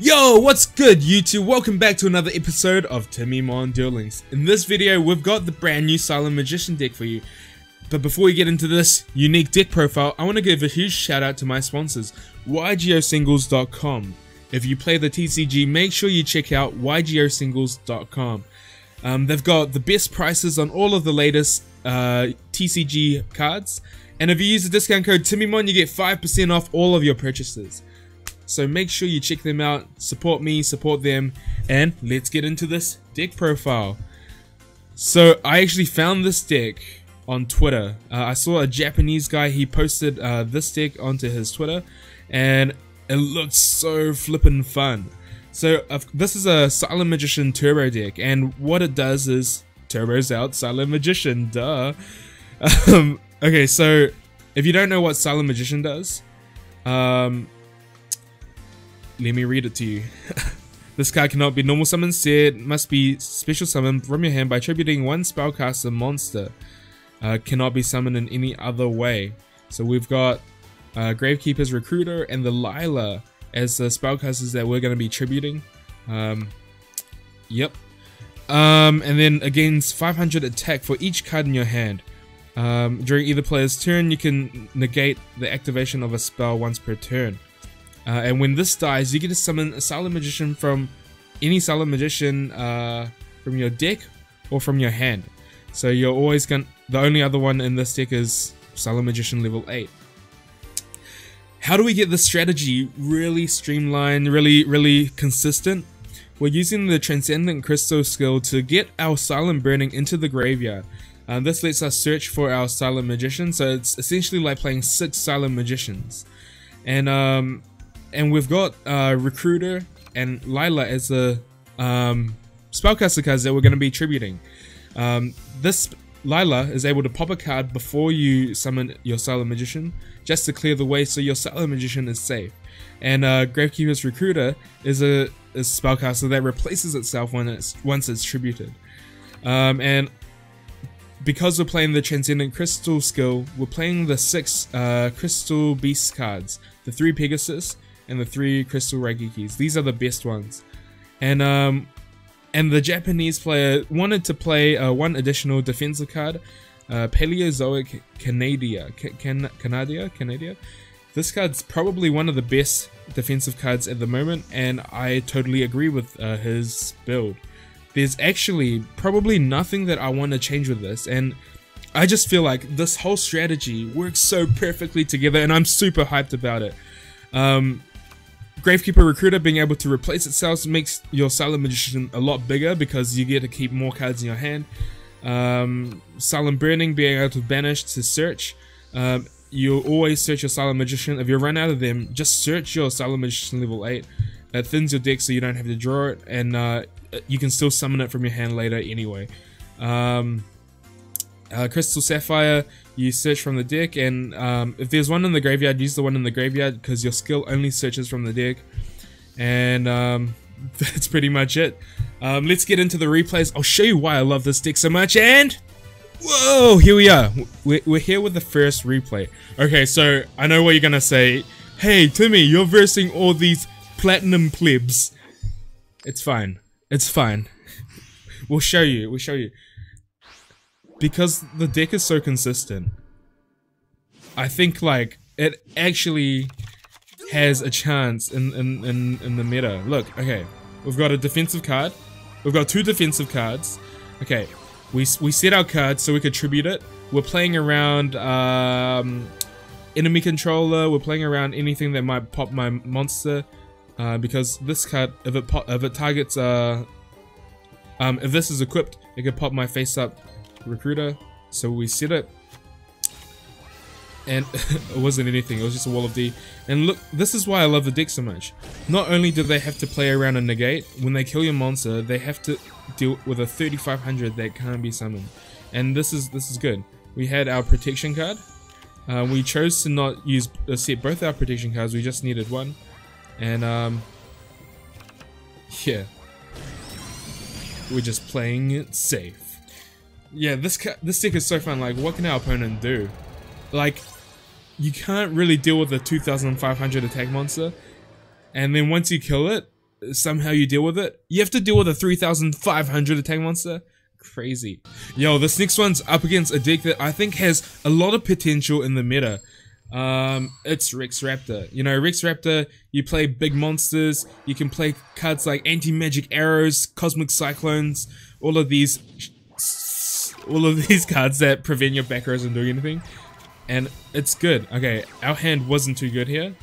Yo, what's good YouTube? Welcome back to another episode of Timmymon Duel Links. In this video, we've got the brand new Silent Magician deck for you. But before we get into this unique deck profile, I want to give a huge shout out to my sponsors, YGOsingles.com. If you play the TCG, make sure you check out YGOsingles.com. They've got the best prices on all of the latest TCG cards. And if you use the discount code Timmymon, you get 5% off all of your purchases. So make sure you check them out, support me, support them, and let's get into this deck profile. So I actually found this deck on Twitter. I saw a Japanese guy, he posted this deck onto his Twitter, and it looked so flippin' fun. So this is a Silent Magician Turbo deck, and what it does is turbos out Silent Magician, duh. Okay, so if you don't know what Silent Magician does, let me read it to you. This card cannot be normal summon, instead must be special summoned from your hand by attributing one spellcaster monster. Cannot be summoned in any other way. So we've got Gravekeeper's Recruiter and the Lila as the spellcasters that we're going to be tributing. Yep. And then against 500 attack for each card in your hand. During either player's turn, you can negate the activation of a spell once per turn. And when this dies, you get to summon a Silent Magician from any Silent Magician from your deck or from your hand. So you're always going. The only other one in this deck is Silent Magician level 8. How do we get this strategy really streamlined, really consistent? We're using the Transcendent Crystal skill to get our Silent Burning into the graveyard. This lets us search for our Silent Magician, so it's essentially like playing 6 Silent Magicians. And we've got Recruiter and Lila as the spellcaster cards that we're going to be tributing. This Lila is able to pop a card before you summon your Silent Magician, just to clear the way so your Silent Magician is safe. And Gravekeeper's Recruiter is a spellcaster that replaces itself once it's tributed. And because we're playing the Transcendent Crystal skill, we're playing the 6 Crystal Beast cards, the 3 Pegasus and the 3 Crystal Raigekis. These are the best ones. And the Japanese player wanted to play one additional defensive card, Paleozoic Canadia. This card's probably one of the best defensive cards at the moment, and I totally agree with his build. There's actually probably nothing that I want to change with this, and I just feel like this whole strategy works so perfectly together, and I'm super hyped about it. Gravekeeper Recruiter being able to replace itself makes your Silent Magician a lot bigger because you get to keep more cards in your hand. Silent Burning being able to banish to search. You'll always search your Silent Magician. If you run out of them, just search your Silent Magician level 8. That thins your deck so you don't have to draw it, and you can still summon it from your hand later anyway. Crystal Sapphire, you search from the deck, and if there's one in the graveyard, use the one in the graveyard because your skill only searches from the deck. And that's pretty much it. Let's get into the replays. I'll show you why I love this deck so much, and whoa, here we are. We're here with the first replay. Okay, so I know what you're gonna say. Hey Timmy, you're versing all these platinum plebs. It's fine. It's fine. We'll show you. Because the deck is so consistent, I think like it actually has a chance in the meta. Look, okay, we've got a defensive card. We've got 2 defensive cards. Okay, we set our cards so we could tribute it. We're playing around enemy controller. We're playing around anything that might pop my monster. Because this card, if it targets, if this is equipped, it could pop my face-up Recruiter. So we set it, and it wasn't anything. It was just a wall of D. And look, this is why I love the deck so much. Not only do they have to play around and negate, when they kill your monster, they have to deal with a 3500 that can't be summoned. And this is good. We had our protection card. We chose to not set both our protection cards. We just needed one. And yeah, we're just playing it safe. Yeah, this deck is so fun. Like, what can our opponent do? Like, you can't really deal with a 2500 attack monster, and then once you kill it, somehow you deal with it. You have to deal with a 3,500 attack monster. Crazy. Yo, this next one's up against a deck that I think has a lot of potential in the meta. It's Rex Raptor. You know, Rex Raptor, you play big monsters, you can play cards like Anti-Magic Arrows, Cosmic Cyclones, all of these cards that prevent your back rows from doing anything. And it's good. Okay, our hand wasn't too good here.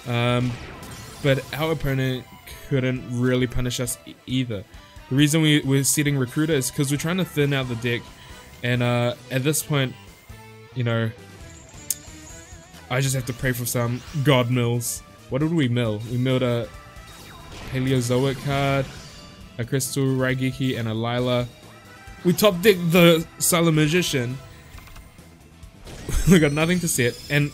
But our opponent couldn't really punish us either. The reason we're setting Recruiter is because we're trying to thin out the deck. And at this point, you know, I just have to pray for some God mills. What did we mill? We milled a Paleozoic card, a Crystal Raigeki, and a Lila. We top decked the Silent Magician. We got nothing to set, and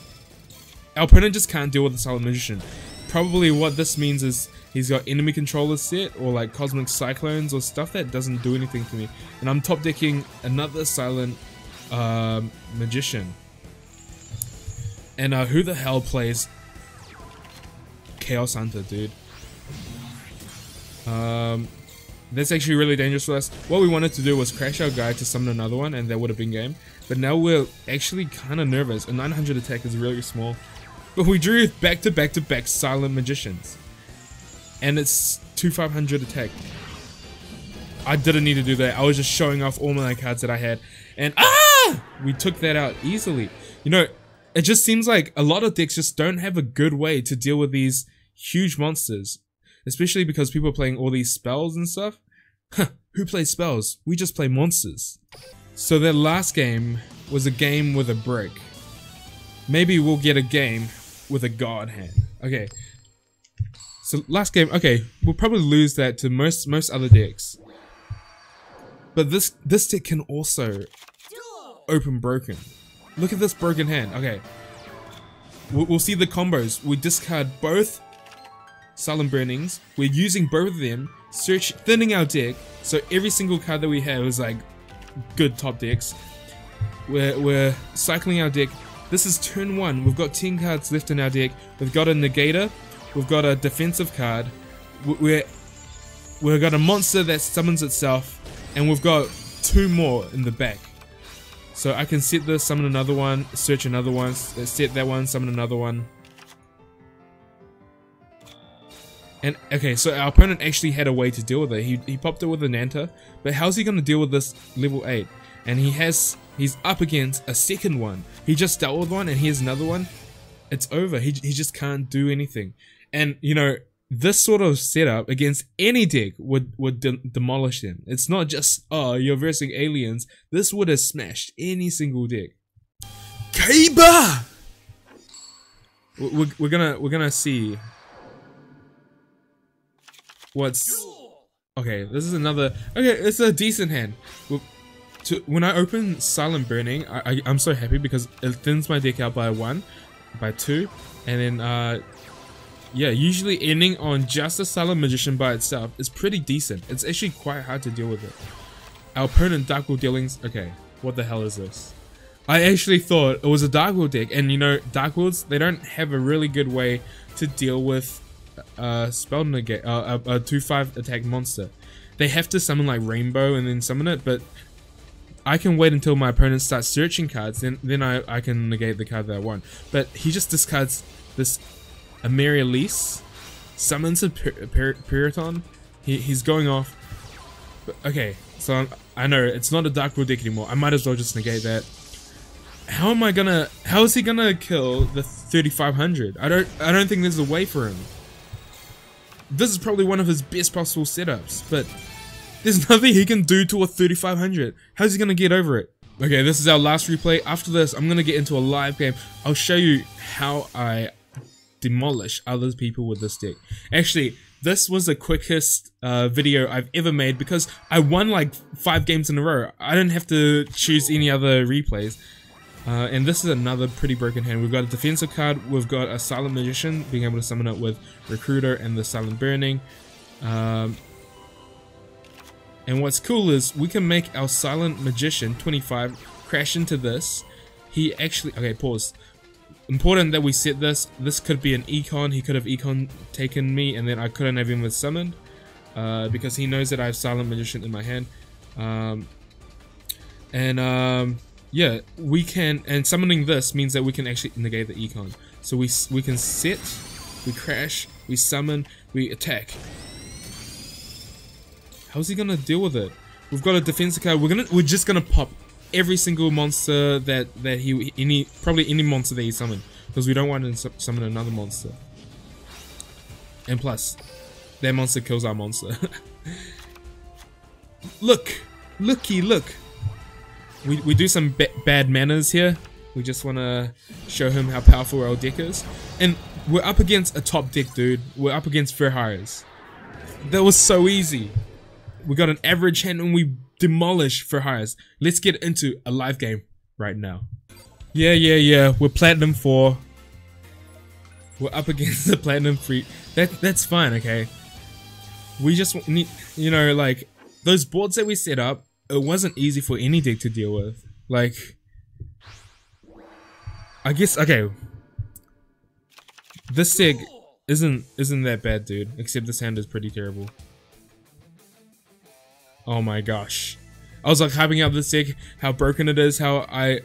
our opponent just can't deal with the Silent Magician. Probably what this means is he's got enemy controllers set, or like Cosmic Cyclones, or stuff that doesn't do anything to me. And I'm top decking another Silent Magician. And who the hell plays Chaos Hunter, dude? That's actually really dangerous for us. What we wanted to do was crash our guy to summon another one, and that would have been game. But now we're actually kind of nervous. A 900 attack is really small. But we drew back to back to back Silent Magicians. And it's 2,500 attack. I didn't need to do that. I was just showing off all my cards that I had. And we took that out easily. You know, it just seems like a lot of decks just don't have a good way to deal with these huge monsters. Especially because people are playing all these spells and stuff. Huh, who plays spells? We just play monsters. So that last game was a game with a brick. Maybe we'll get a game with a god hand. Okay. So last game, okay, we'll probably lose that to most other decks. But this deck can also open broken. Look at this broken hand. Okay. We'll see the combos. We discard both Silent Burnings. We're using both of them, thinning our deck, so every single card that we have is like good top decks. We're cycling our deck. This is turn 1. We've got 10 cards left in our deck. We've got a Negator. We've got a defensive card. We've got a monster that summons itself, and we've got 2 more in the back. So I can set this, summon another one, search another one, set that one, summon another one. And okay, so our opponent actually had a way to deal with it. He popped it with a Nanta, but how's he gonna deal with this level 8? And he's up against a second one. He just dealt with one and here's another one. It's over. He just can't do anything. And you know, this sort of setup against any deck would demolish them. It's not just, oh, you're versing aliens. This would have smashed any single deck. Kaiba! We're gonna see what's okay. This is another. Okay, it's a decent hand. When I open Silent Burning, I'm so happy because it thins my deck out by 1, by 2, and then yeah, usually ending on just a Silent Magician by itself is pretty decent. It's actually quite hard to deal with it. Our opponent Dark World dealings. Okay, what the hell is this? I actually thought it was a Dark World deck, and you know, Dark Worlds, they don't have a really good way to deal with spell negate, a 2/5 attack monster. They have to summon like Rainbow and then summon it, but I can wait until my opponent starts searching cards, then I can negate the card that I want. But he just discards this Amerielise, summons a Periton. He's going off. But, okay, so I know it's not a Dark World deck anymore. I might as well just negate that. How is he gonna kill the 3,500? I don't think there's a way for him. This is probably one of his best possible setups, but there's nothing he can do to a 3,500. How's he gonna get over it? Okay, this is our last replay. After this, I'm gonna get into a live game. I'll show you how I demolish other people with this deck. Actually, this was the quickest video I've ever made because I won like 5 games in a row. I didn't have to choose any other replays. And this is another pretty broken hand. We've got a defensive card, we've got a Silent Magician, being able to summon it with Recruiter and the Silent Burning. And what's cool is we can make our Silent Magician 25 crash into this. He actually, okay, pause. important that we set this. This could be an econ. He could have econ taken me, and then I couldn't have him with summoned, because he knows that I have Silent Magician in my hand. Yeah, we can, and summoning this means that we can actually negate the econ. So we can set, we crash, we summon, we attack. How's he gonna deal with it? We've got a defensive card. We're just gonna pop every single monster that probably any monster that he summoned, because we don't want to summon another monster. And plus, that monster kills our monster. Look. We do some bad manners here. We just want to show him how powerful our deck is. And we're up against a top deck, dude. We're up against Furhires. That was so easy. We got an average hand and we demolished Furhires. Let's get into a live game right now. Yeah. We're Platinum 4. We're up against the Platinum 3. That's fine, okay? We just need, you know, like, those boards that we set up, it wasn't easy for any deck to deal with. Like, I guess, okay, this deck isn't that bad, dude, except this hand is pretty terrible. Oh my gosh, I was like hyping up this deck, how broken it is, how I...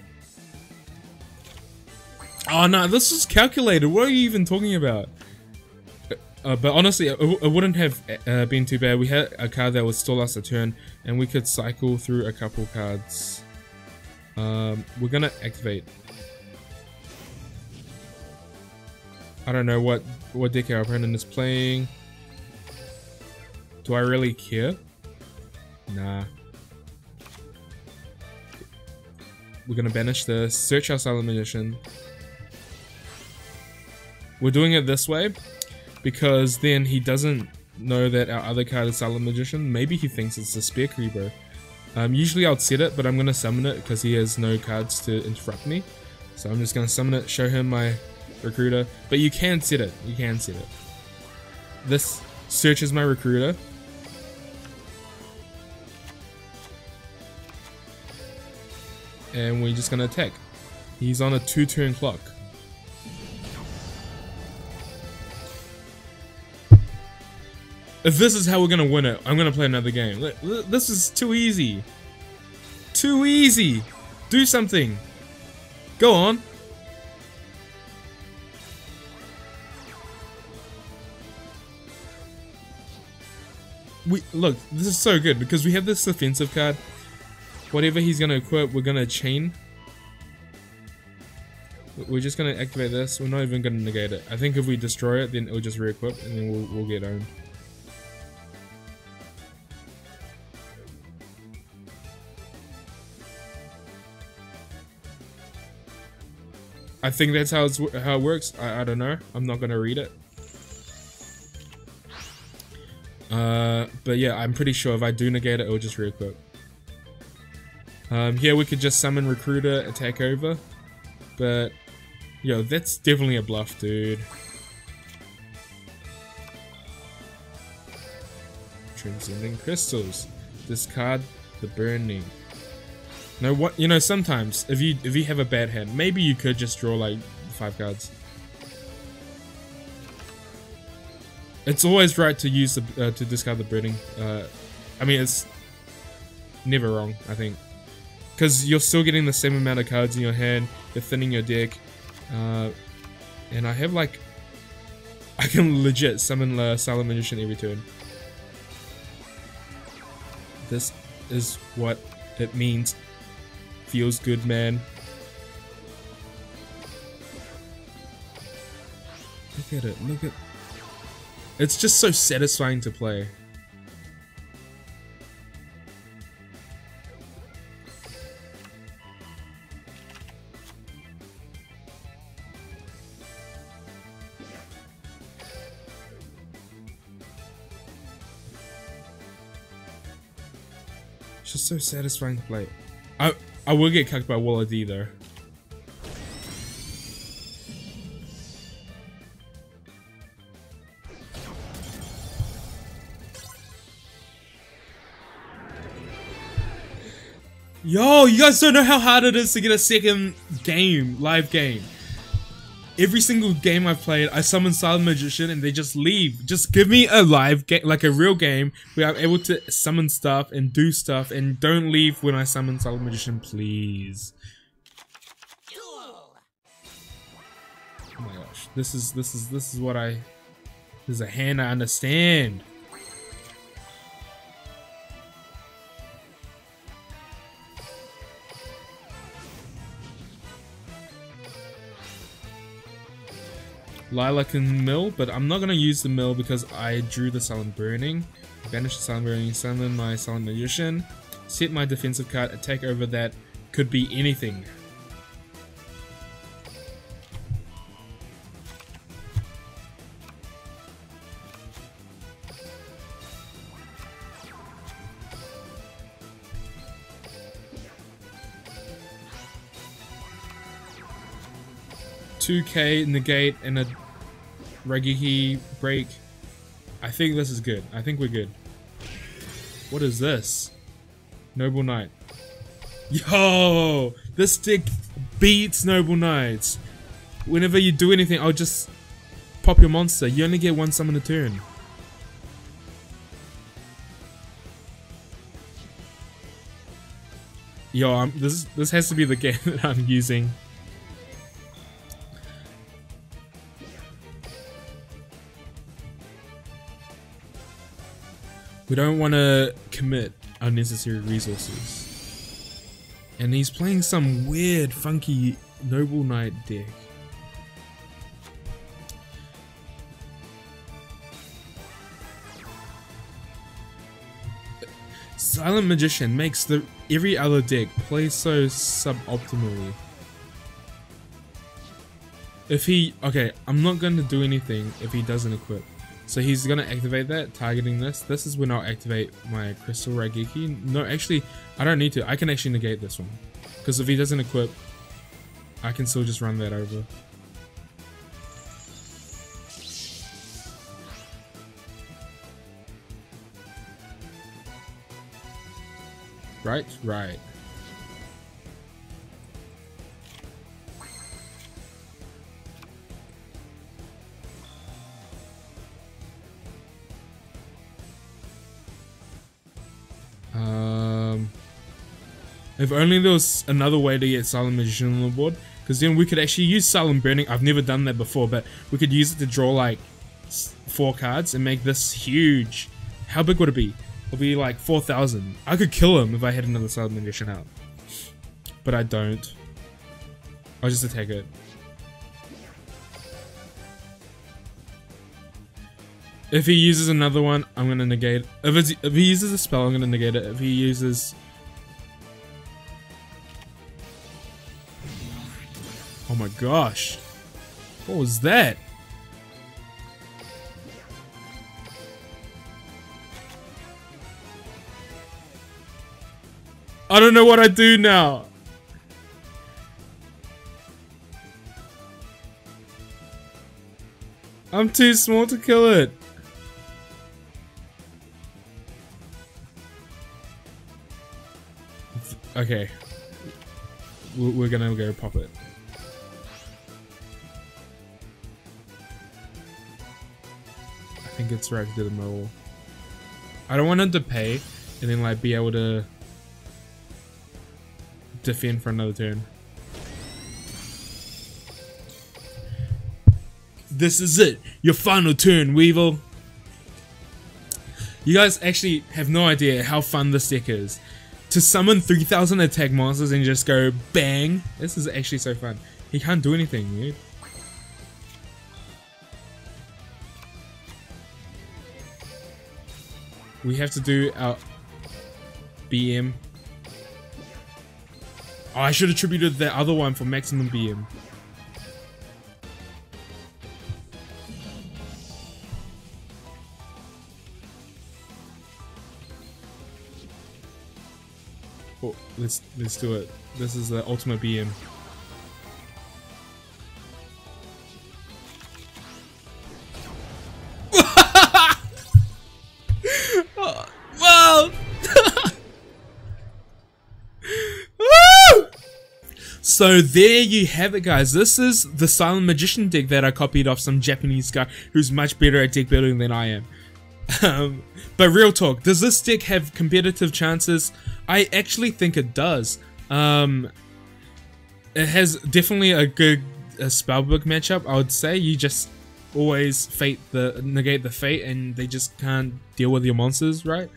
Oh no, this is calculated. What are you even talking about? But honestly, it wouldn't have been too bad. We had a card that would stall us a turn, and we could cycle through a couple cards. We're gonna activate. I don't know what deck our opponent is playing. Do I really care? Nah. We're gonna banish this, search our Silent Magician. We're doing it this way because then he doesn't know that our other card is Silent Magician. Maybe he thinks it's a Spear Creeper. Usually I'd set it, but I'm gonna summon it because he has no cards to interrupt me. So I'm just gonna summon it, show him my Recruiter. But you can set it. You can set it. This searches my Recruiter. And we're just gonna attack. He's on a 2-turn clock. If this is how we're gonna win it, I'm gonna play another game. This is too easy. Too easy. Do something. Go on. Look, this is so good because we have this defensive card. Whatever he's gonna equip, we're gonna chain. We're just gonna activate this. We're not even gonna negate it. I think if we destroy it, then it'll just re-equip, and then we'll get owned. I think that's how it works. I don't know. I'm not gonna read it. But yeah, I'm pretty sure if I do negate it, it'll just re-equip. Here we could just summon Recruiter, attack over. But, yo, that's definitely a bluff, dude. Transcending Crystals. Discard the Burning. No, what, you know, sometimes if you have a bad hand, maybe you could just draw like 5 cards. It's always right to use the to discard the Burning. I mean, it's never wrong, I think, because you're still getting the same amount of cards in your hand. You're thinning your deck, and I have like, I can legit summon the Silent Magician every turn. This is what it means. Feels good, man. Look at it, look at... It's just so satisfying to play. It's just so satisfying to play. I will get cucked by Walla D though. Yo, you guys don't know how hard it is to get a second game, live game. Every single game I've played, I summon Silent Magician and they just leave. Just give me a live game, like a real game, where I'm able to summon stuff and do stuff, and don't leave when I summon Silent Magician, please. Oh my gosh, this is what I. This is a hand I understand. Lilac and Mill, but I'm not gonna use the Mill because I drew the Silent Burning. Banish the Silent Burning, summon my Silent Magician, set my defensive card, attack over that, could be anything. $2K negate and a Rageki break. I think this is good. I think we're good. What is this? Noble Knight. Yo! This deck beats Noble Knights. Whenever you do anything, I'll just pop your monster. You only get one summon a turn. Yo, this has to be the game that I'm using. We don't want to commit unnecessary resources. And he's playing some weird, funky Noble Knight deck. Silent Magician makes every other deck play so suboptimally. Okay, I'm not going to do anything if he doesn't equip. So he's gonna activate that, targeting this. This is when I'll activate my Crystal Raigeki. No, actually, I don't need to. I can actually negate this one. Because if he doesn't equip, I can still just run that over. Right? Right. If only there was another way to get Silent Magician on the board, because then we could actually use Silent Burning. I've never done that before, but we could use it to draw like 4 cards and make this huge. How big would it be? It'll be like 4,000. I could kill him if I had another Silent Magician out, but I don't. I'll just attack it. If he uses another one, I'm gonna negate. If he uses a spell, I'm gonna negate it. If he uses, oh my gosh, what was that? I don't know what I do now. I'm too small to kill it. Okay, we're gonna go pop it. I think it's right to do the mobile. I don't want him to pay and then like be able to defend for another turn. This is it, your final turn, Weevil. You guys actually have no idea how fun this deck is. To summon 3,000 attack monsters and just go bang. This is actually so fun. He can't do anything, dude. We have to do our BM. Oh, I should have attributed the other one for maximum BM. Oh, let's do it. This is the ultimate BM. So there you have it, guys. This is the Silent Magician deck that I copied off some Japanese guy who's much better at deck building than I am. But real talk, does this deck have competitive chances? I actually think it does. It has definitely a good spellbook matchup, I would say. You just always negate the fate, and they just can't deal with your monsters, right?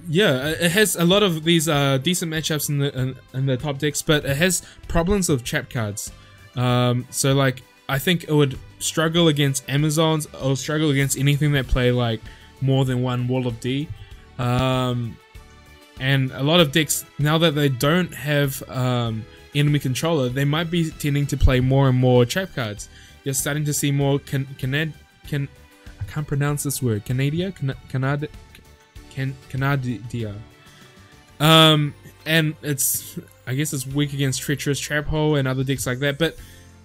Yeah, it has a lot of these decent matchups in the top decks, but it has problems with trap cards. So like, I think it would struggle against Amazons, or struggle against anything that play like more than one Wall of D. And a lot of decks, now that they don't have enemy controller, they might be tending to play more and more trap cards. You're starting to see more I can't pronounce this word. Canadia? Canadia. And it's, I guess it's weak against Treacherous Trap Hole and other decks like that, but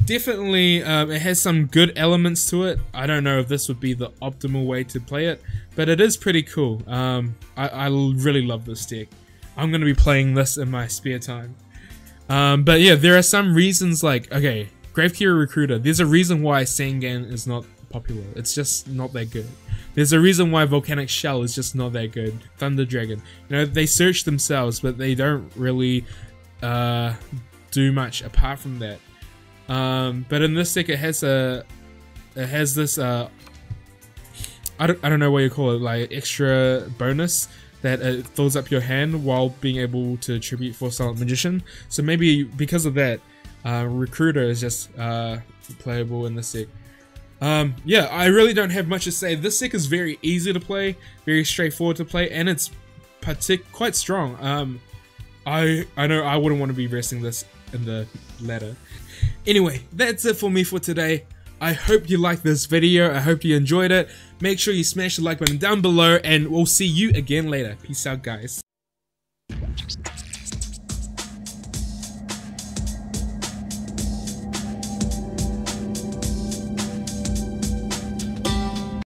definitely it has some good elements to it. I don't know if this would be the optimal way to play it, but it is pretty cool. I really love this deck. I'm going to be playing this in my spare time. But yeah, there are some reasons, like, okay, Gravekeeper Recruiter, there's a reason why Sangan is not popular. It's just not that good. There's a reason why Volcanic Shell is just not that good. Thunder Dragon, you know, they search themselves, but they don't really do much apart from that. But in this deck, it has this I don't know what you call it, like extra bonus that it fills up your hand while being able to tribute for Silent Magician. So maybe because of that, Recruiter is just playable in this deck. Yeah, I really don't have much to say. This deck is very easy to play, very straightforward to play, and it's quite strong. I know I wouldn't want to be resting this in the ladder. Anyway, that's it for me for today. I hope you liked this video. I hope you enjoyed it. Make sure you smash the like button down below, and we'll see you again later. Peace out, guys.